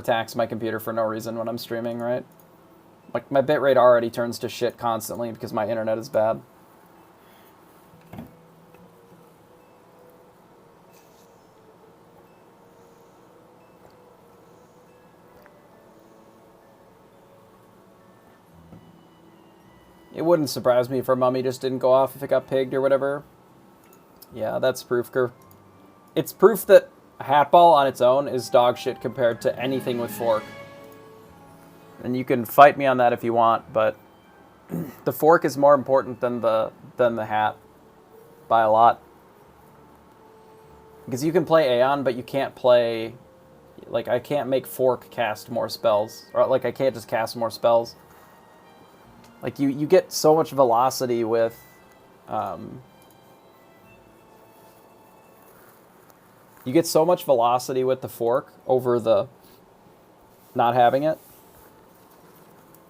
tax my computer for no reason when I'm streaming, right? Like, my bitrate already turns to shit constantly because my internet is bad. It wouldn't surprise me if our mummy just didn't go off if it got pigged or whatever. Yeah, that's proof. It's proof that Hatball on its own is dog shit compared to anything with fork. And you can fight me on that if you want, but the fork is more important than the hat by a lot. Because you can play Aeon, but you can't play... Like, I can't make fork cast more spells. Or, like, I can't just cast more spells. Like, you get so much velocity with... you get so much velocity with the fork over the not having it.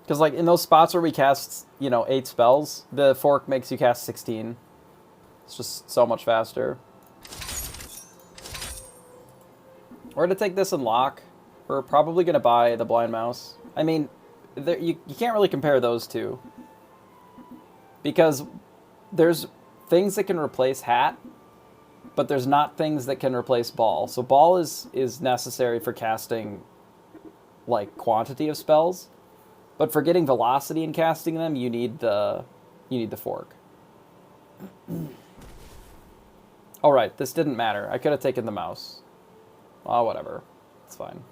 Because, like, in those spots where we cast, 8 spells, the fork makes you cast 16. It's just so much faster. We're going to take this and lock. We're probably going to buy the Blind Mouse. I mean, you can't really compare those two. Because there's things that can replace Hat, but there's not things that can replace Ball. So Ball is necessary for casting, like, quantity of spells. But for getting velocity in casting them, you need the fork. Alright, this didn't matter. I could have taken the mouse. Oh, whatever. It's fine.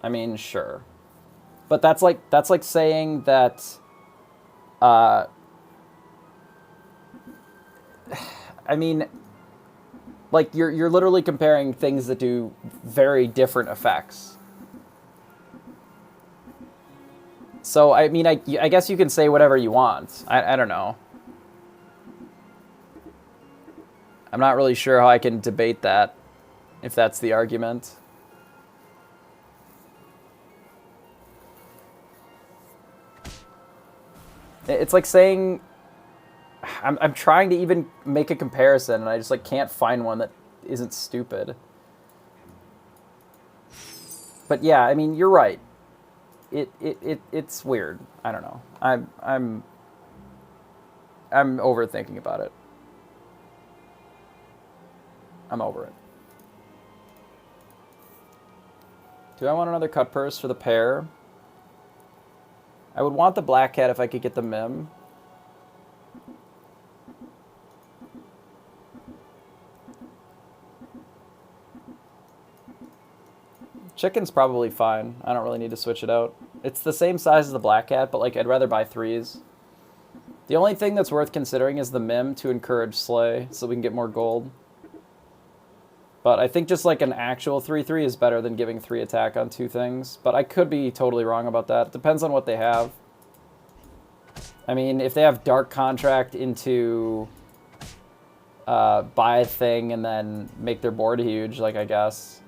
I mean, sure. But that's like saying that I mean, like, you're literally comparing things that do very different effects. So, I mean, I guess you can say whatever you want. I don't know. I'm not really sure how I can debate that, if that's the argument. It's like saying... I'm trying to even make a comparison, and I just, like, can't find one that isn't stupid. But yeah, I mean, you're right. It's weird. I don't know. I'm overthinking about it. I'm over it. Do I want another cut purse for the pair? I would want the black cat if I could get the Mim. Chicken's probably fine. I don't really need to switch it out. It's the same size as the black cat, but, like, I'd rather buy 3s. The only thing that's worth considering is the Mim to encourage Slay, so we can get more gold. But I think just, like, an actual 3-3 is better than giving 3 attack on 2 things. But I could be totally wrong about that. It depends on what they have. I mean, if they have Dark Contract into buy a thing and then make their board huge, like, I guess...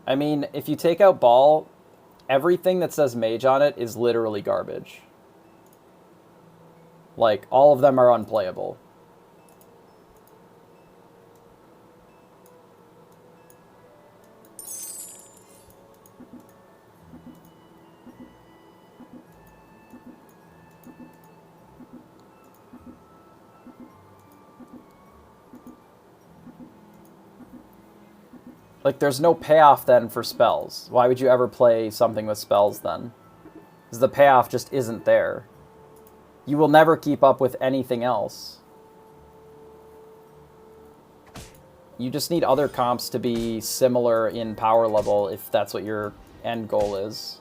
I mean, if you take out Ball, everything that says Mage on it is literally garbage. Like, all of them are unplayable. Like, there's no payoff then for spells. Why would you ever play something with spells then? Because the payoff just isn't there. You will never keep up with anything else. You just need other comps to be similar in power level if that's what your end goal is.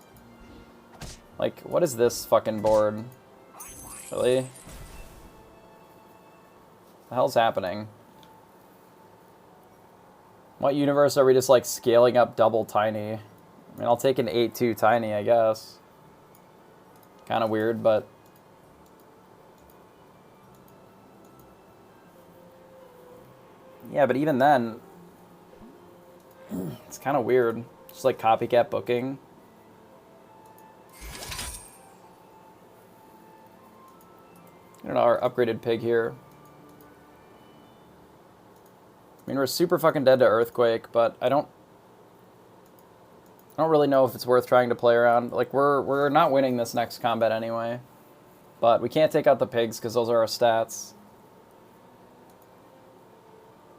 Like, what is this fucking board? Really? What the hell's happening? What universe are we just, like, scaling up double tiny? I mean, I'll take an 8-2 tiny, I guess. Kind of weird, but... Yeah, but even then... It's kind of weird. Just like copycat booking. I don't know, our upgraded pig here. I mean, we're super fucking dead to Earthquake, but I don't really know if it's worth trying to play around. Like, we're not winning this next combat anyway. But we can't take out the pigs because those are our stats.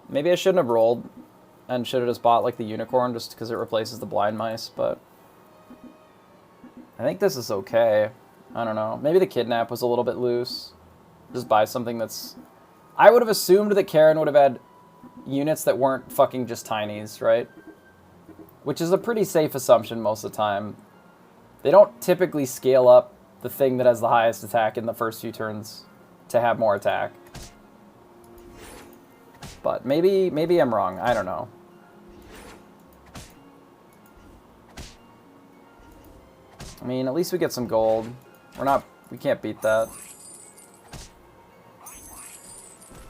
Maybe I shouldn't have rolled and should have just bought, like, the unicorn just because it replaces the blind mice, but... I think this is okay. I don't know. Maybe the kidnap was a little bit loose. Just buy something that's... I would have assumed that Karen would have had units that weren't fucking just tinies, right? Which is a pretty safe assumption most of the time. They don't typically scale up the thing that has the highest attack in the first few turns to have more attack. But maybe I'm wrong. I don't know. I mean, at least we get some gold. We can't beat that.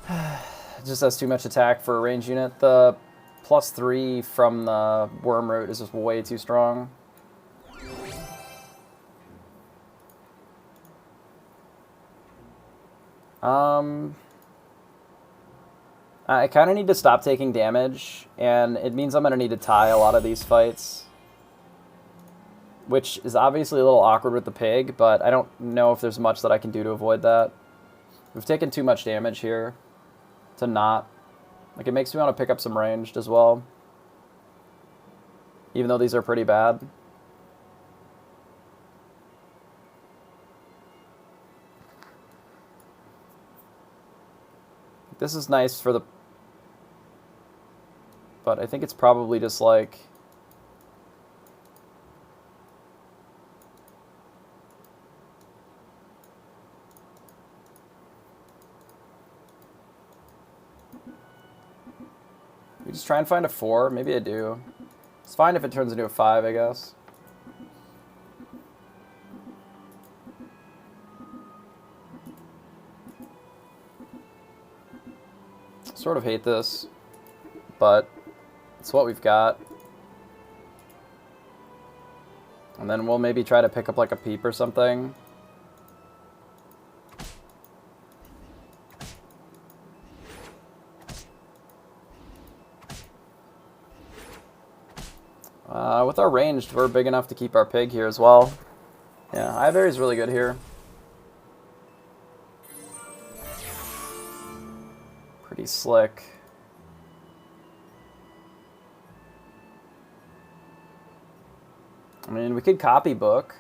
It just has too much attack for a range unit. The +3 from the worm root is just way too strong. I kind of need to stop taking damage, and it means I'm going to need to tie a lot of these fights. Which is obviously a little awkward with the pig, but I don't know if there's much that I can do to avoid that. We've taken too much damage here to not. Like, it makes me want to pick up some ranged as well. Even though these are pretty bad. This is nice for the... But I think it's probably just like... We just try and find a 4? Maybe I do. It's fine if it turns into a 5, I guess. Sort of hate this, but it's what we've got. And then we'll maybe try to pick up like a peep or something. With our ranged, we're big enough to keep our pig here as well. Yeah, Ivory's really good here. Pretty slick. I mean, we could copy book.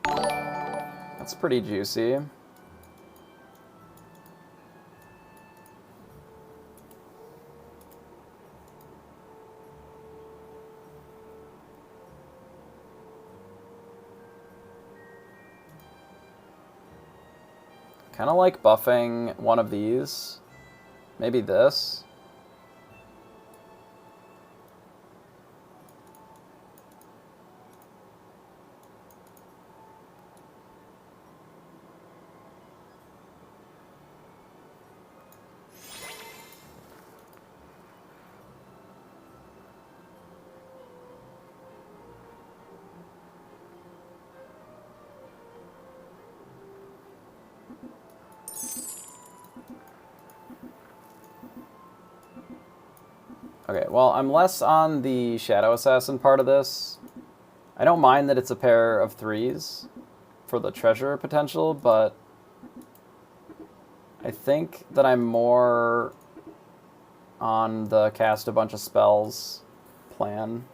That's pretty juicy. Kind of like buffing one of these. Maybe this. Okay, well, I'm less on the Shadow Assassin part of this. I don't mind that it's a pair of 3s for the treasure potential, but I think that I'm more on the cast a bunch of spells plan.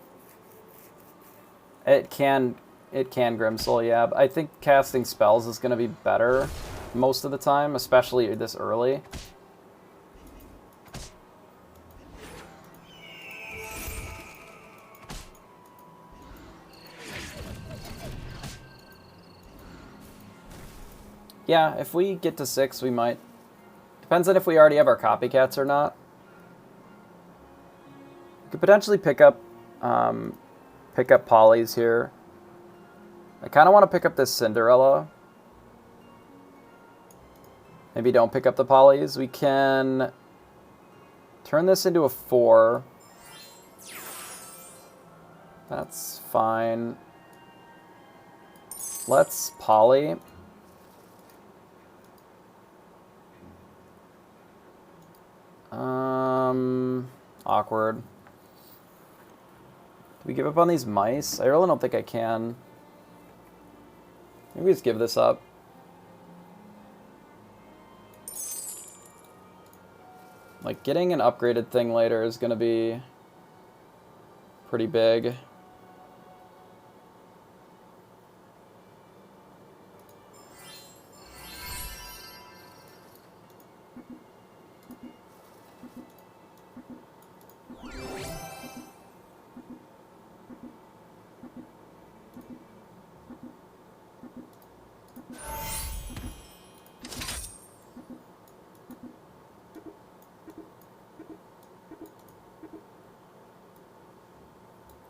It can Grimsoul, yeah, but I think casting spells is going to be better most of the time, especially this early. Yeah, if we get to 6, we might. Depends on if we already have our copycats or not. We could potentially pick up Pick up Polly's here. I kind of want to pick up this Cinderella. Maybe don't pick up the Polys. We can turn this into a 4. That's fine. Let's Poly. Awkward. Do we give up on these mice? I really don't think I can. Maybe we just give this up. Like, getting an upgraded thing later is going to be pretty big.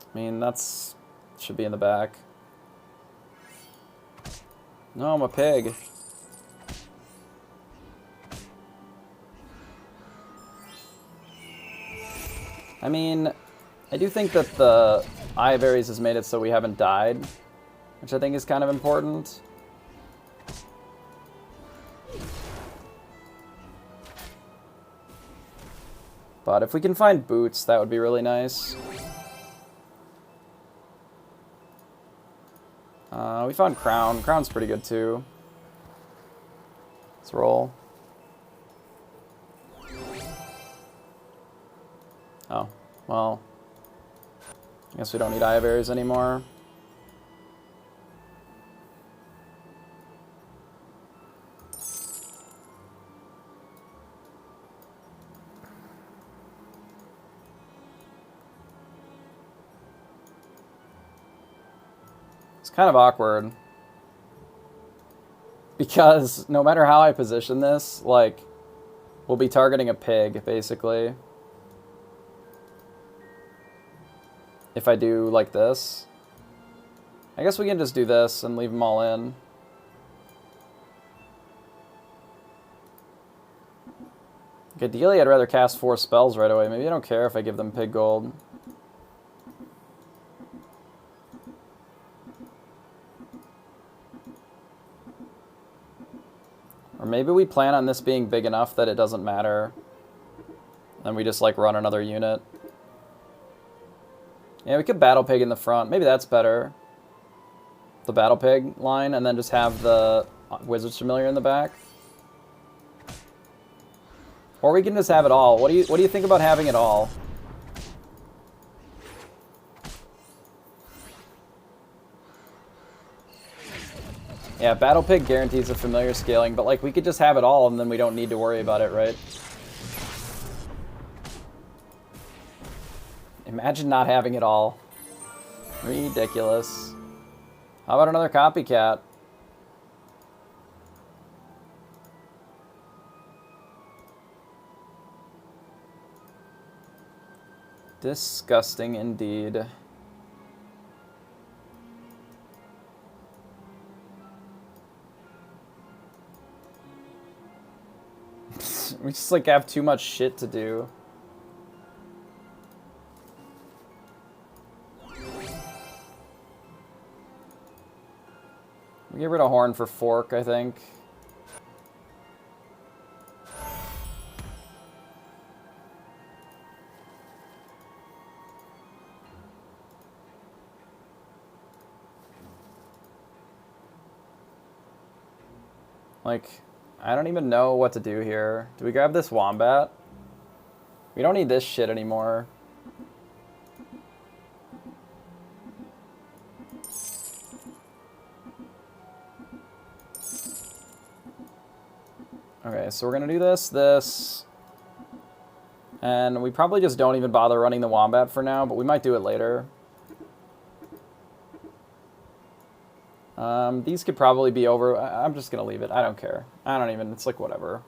I mean, that's should be in the back. No, I'm a pig. I mean, I do think that the Eye Berries has made it so we haven't died, which I think is kind of important. But if we can find boots, that would be really nice. We found Crown. Crown's pretty good too. Let's roll. Oh, well. I guess we don't need Eye Berries anymore. It's kind of awkward. Because no matter how I position this, like, we'll be targeting a pig, basically. If I do like this. I guess we can just do this and leave them all in. Like, ideally, I'd rather cast 4 spells right away. Maybe I don't care if I give them pig gold. Or maybe we plan on this being big enough that it doesn't matter. And we just, like, run another unit. Yeah, we could Battle Pig in the front. Maybe that's better. The Battle Pig line, and then just have the Wizard's Familiar in the back. Or we can just have it all. What do you think about having it all? Yeah, Battle Pig guarantees a familiar scaling, but like we could just have it all and then we don't need to worry about it, right? Imagine not having it all. Ridiculous. How about another copycat? Disgusting indeed. We just like have too much shit to do. We get rid of Horn for Fork, I think. Like, I don't even know what to do here. Do we grab this Wombat? We don't need this shit anymore. Okay, so we're gonna do this, and we probably just don't even bother running the Wombat for now, but we might do it later. These could probably be over. I'm just gonna leave it. I don't care. I don't even, it's like whatever.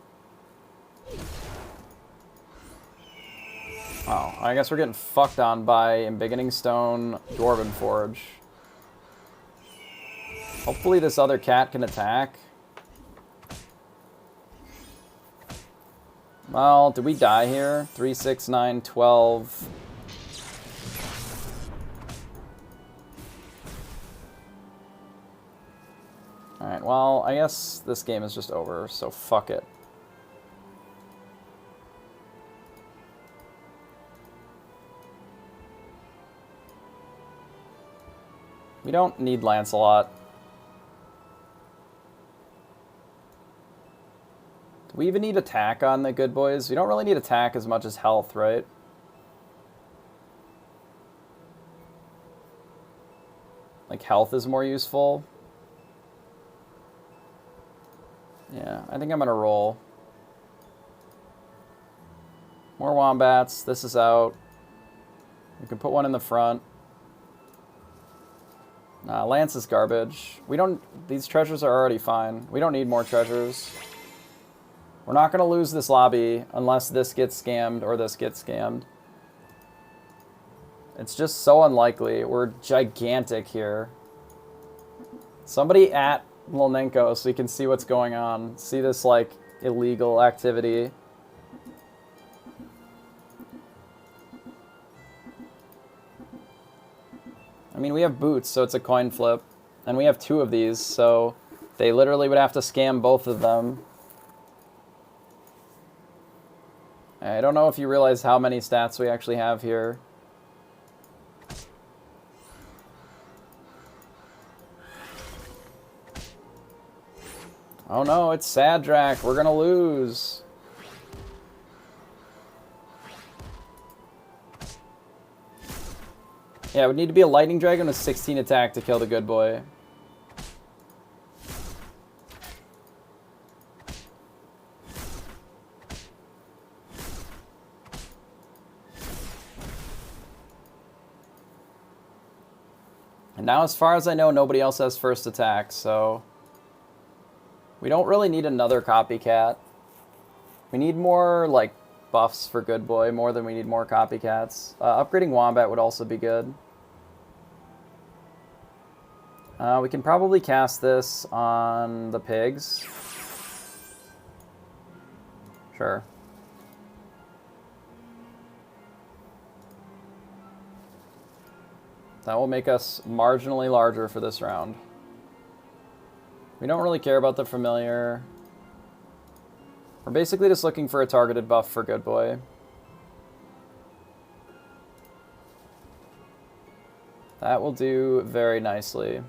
Oh, I guess we're getting fucked on by Embiggening Stone, Dwarven Forge. Hopefully this other cat can attack. Well, did we die here? 3, 6, 9, 12. Alright, well, I guess this game is just over, so fuck it. We don't need Lancelot. Do we even need attack on the good boys? We don't really need attack as much as health, right? Like, health is more useful. Yeah, I think I'm gonna roll. More wombats. This is out. We can put one in the front. Nah, Lance is garbage. We don't... These treasures are already fine. We don't need more treasures. We're not going to lose this lobby unless this gets scammed or this gets scammed. It's just so unlikely. We're gigantic here. Somebody at Lilnenko so you can see what's going on. See this, like, illegal activity. I mean, we have boots, so it's a coin flip. And we have 2 of these, so they literally would have to scam both of them. I don't know if you realize how many stats we actually have here. Oh no, it's Sadrak. We're gonna lose. Yeah, it would need to be a Lightning Dragon with 16 attack to kill the good boy. And now, as far as I know, nobody else has first attack, so... We don't really need another copycat. We need more, like, buffs for good boy, more than we need more copycats. Upgrading Wombat would also be good. We can probably cast this on the pigs. Sure. That will make us marginally larger for this round. We don't really care about the familiar. We're basically just looking for a targeted buff for good boy. That will do very nicely.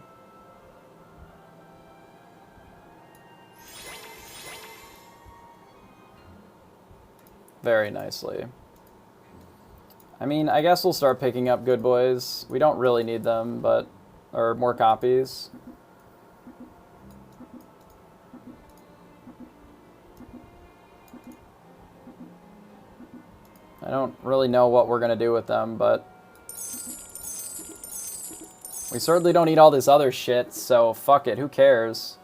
Very nicely. I mean, I guess we'll start picking up good boys. We don't really need them, but... Or more copies. I don't really know what we're going to do with them, but... We certainly don't need all this other shit, so fuck it, who cares?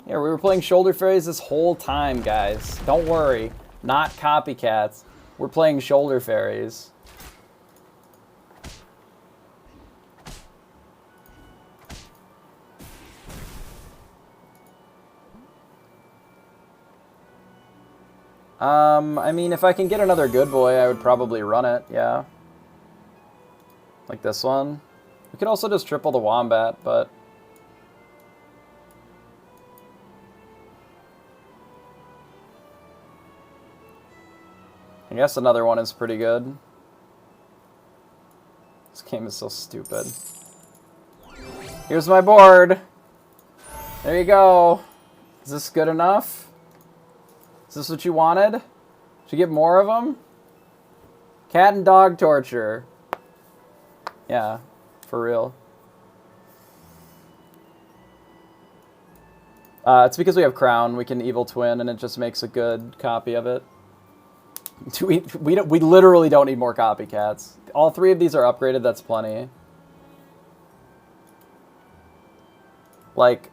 Yeah, we were playing Shoulder Fairies this whole time, guys. Don't worry. Not copycats. We're playing Shoulder Fairies. I mean, if I can get another good boy, I would probably run it, yeah. Like this one. We could also just triple the Wombat, but... I guess another one is pretty good. This game is so stupid. Here's my board! There you go! Is this good enough? Is this what you wanted? Should you get more of them? Cat and dog torture. Yeah, for real. It's because we have Crown. We can Evil Twin, and it just makes a good copy of it. We literally don't need more copycats. All 3 of these are upgraded, that's plenty. Like,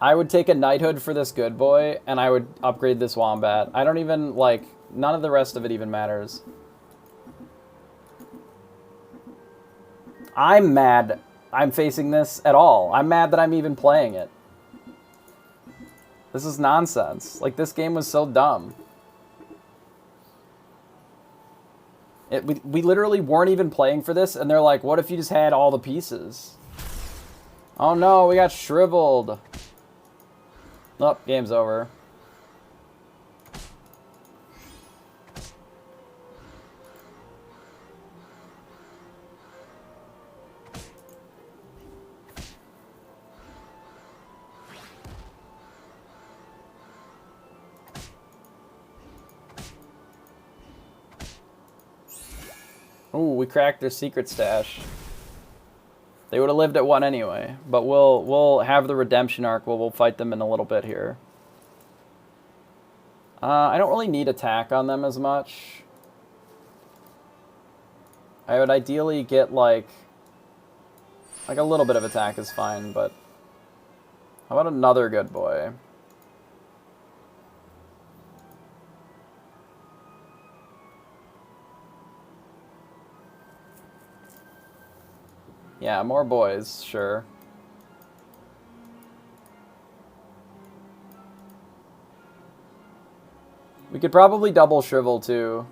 I would take a knighthood for this good boy, and I would upgrade this wombat. I don't even, like, none of the rest of it even matters. I'm mad I'm facing this at all. I'm mad that I'm even playing it. This is nonsense. Like, this game was so dumb. We literally weren't even playing for this, and they're like, what if you just had all the pieces? Oh no, we got shriveled. Oh, game's over. Ooh, we cracked their secret stash. They would have lived at 1 anyway, but we'll have the redemption arc. We'll fight them in a little bit here. I don't really need attack on them as much. I would ideally get like a little bit of attack is fine, but how about another good boy? Yeah, more boys, sure. We could probably double shrivel too.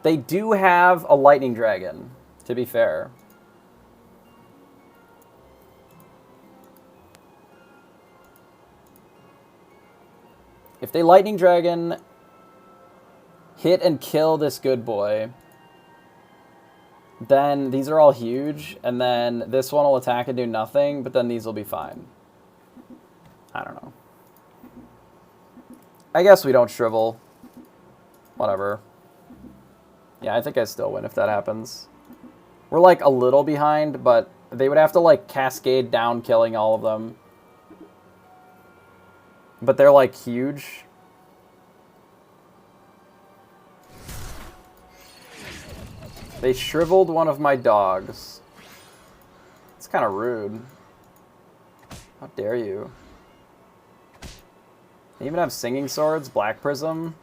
They do have a lightning dragon, to be fair. If they lightning dragon, hit and kill this good boy, then these are all huge, and then this one will attack and do nothing, but then these will be fine. I don't know. I guess we don't shrivel. Whatever. Yeah, I think I still win if that happens. We're like a little behind, but they would have to like cascade down killing all of them. But they're like huge. They shriveled one of my dogs. It's kind of rude. How dare you? They even have singing swords, black prism.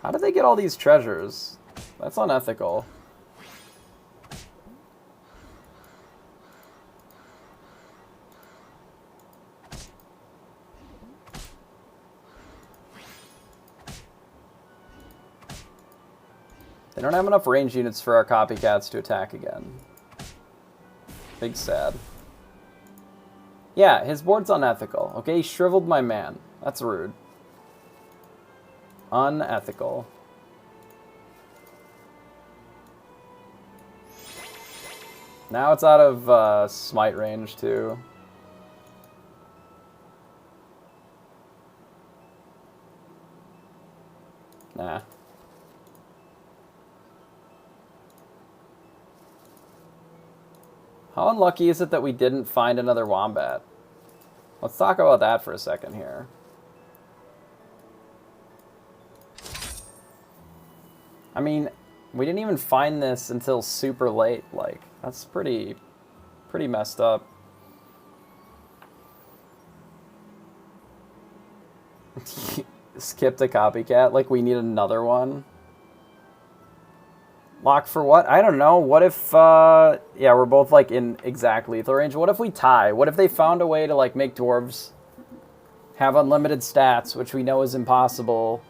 How did they get all these treasures? That's unethical. They don't have enough range units for our copycats to attack again. Big sad. Yeah, his board's unethical. Okay, he shriveled my man. That's rude. Unethical. Now it's out of smite range too. Nah. How unlucky is it that we didn't find another wombat? Let's talk about that for a second here. I mean, we didn't even find this until super late. Like, that's pretty messed up. Skipped a copycat. Like, we need another one. Lock for what? I don't know. What if, yeah, we're both, like, in exact lethal range. What if we tie? What if they found a way to, like, make dwarves have unlimited stats, which we know is impossible?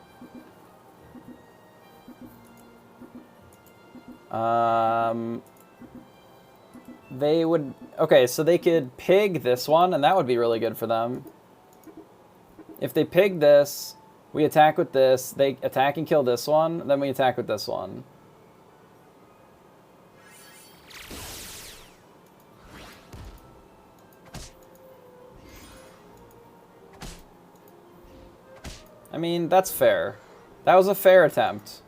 They would... Okay, so they could pig this one, and that would be really good for them. If they pig this, we attack with this, they attack and kill this one, then we attack with this one. I mean, that's fair. That was a fair attempt.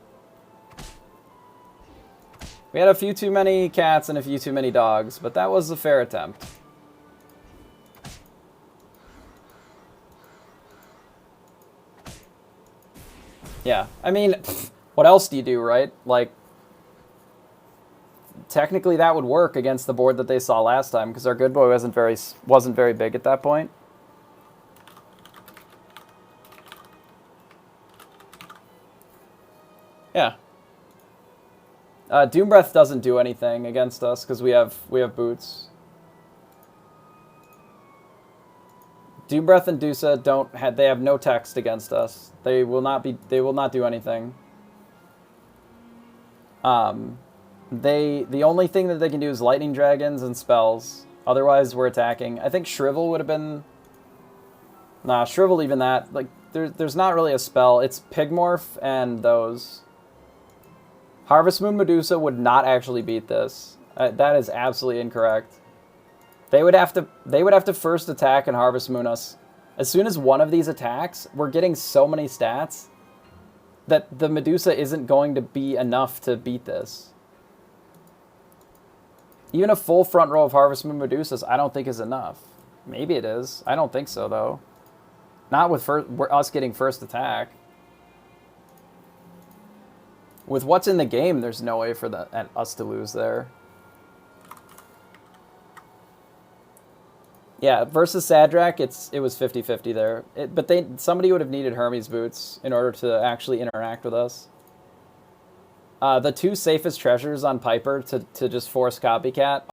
We had a few too many cats and a few too many dogs, but that was a fair attempt. Yeah. I mean, what else do you do, right? Like, technically that would work against the board that they saw last time because our good boy wasn't very big at that point. Yeah. Doom Breath doesn't do anything against us because we have boots. Doom Breath and Dusa they have no text against us. They will not do anything. The only thing that they can do is lightning dragons and spells. Otherwise we're attacking. I think Shrivel would have been Shrivel even that. Like there's not really a spell. It's Pigmorph and those. Harvest Moon Medusa would not actually beat this. That is absolutely incorrect. They would have to first attack and Harvest Moon us. As soon as one of these attacks, we're getting so many stats that the Medusa isn't going to be enough to beat this. Even a full front row of Harvest Moon Medusas, I don't think is enough. Maybe it is. I don't think so, though. Not with us getting first attack. With what's in the game, there's no way for us to lose there. Yeah, versus Sadrak, it was 50-50 there. But somebody would have needed Hermes boots in order to actually interact with us. The two safest treasures on Piper to just force copycat